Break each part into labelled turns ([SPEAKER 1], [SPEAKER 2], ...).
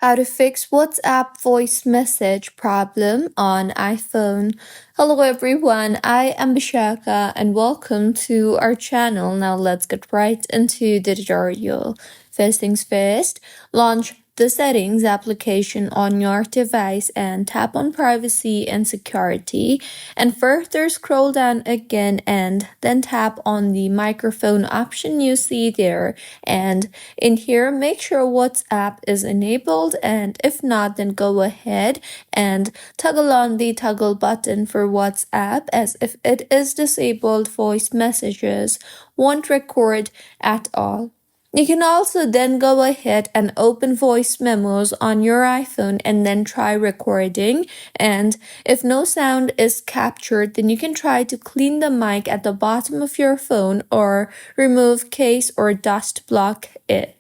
[SPEAKER 1] How to fix WhatsApp voice message problem on iPhone. Hello everyone, I am Bishaka and welcome to our channel. Now let's get right into the tutorial. First things first, launch the settings application on your device and tap on privacy and security, and further scroll down again and then tap on the microphone option you see there, and in here make sure WhatsApp is enabled, and if not then go ahead and toggle on the toggle button for WhatsApp, as if it is disabled voice messages won't record at all. You can also then go ahead and open voice memos on your iPhone and then try recording, and if no sound is captured then you can try to clean the mic at the bottom of your phone or remove case or dust block it.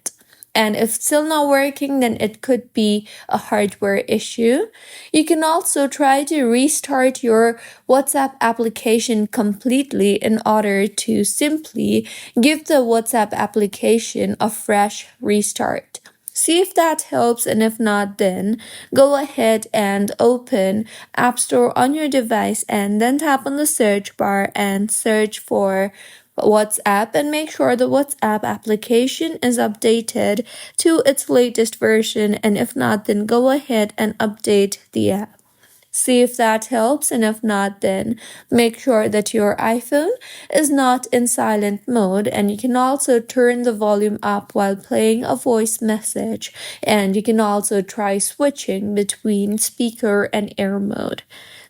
[SPEAKER 1] And if still not working, then it could be a hardware issue. You can also try to restart your WhatsApp application completely in order to simply give the WhatsApp application a fresh restart. See if that helps, and if not, then go ahead and open App Store on your device and then tap on the search bar and search for WhatsApp, and make sure the WhatsApp application is updated to its latest version, and if not then go ahead and update the app. See if that helps, and if not then make sure that your iPhone is not in silent mode, and you can also turn the volume up while playing a voice message, and you can also try switching between speaker and air mode.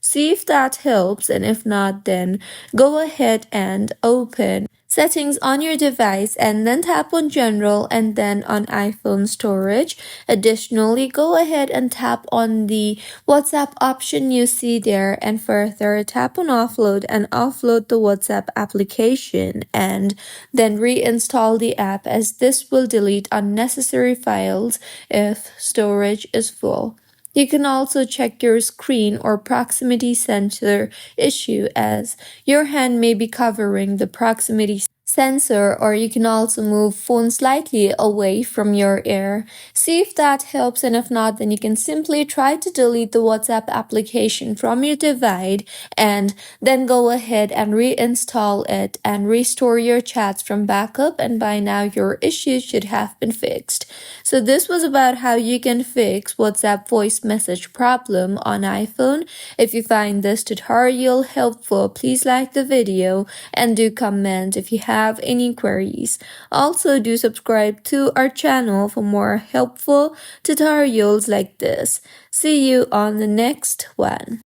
[SPEAKER 1] See if that helps, and if not then go ahead and open settings on your device and then tap on general and then on iPhone storage. Additionally, go ahead and tap on the WhatsApp option you see there, and further tap on offload and offload the WhatsApp application, and then reinstall the app, as this will delete unnecessary files if storage is full. You can also check your screen or proximity sensor issue, as your hand may be covering the proximity sensor, or you can also move phone slightly away from your ear. See if that helps, and if not then you can simply try to delete the WhatsApp application from your device and then go ahead and reinstall it and restore your chats from backup, and by now your issues should have been fixed. So this was about how you can fix WhatsApp voice message problem on iPhone. If you find this tutorial helpful, please like the video and do comment if you have any queries. Also, do subscribe to our channel for more helpful tutorials like this. See you on the next one.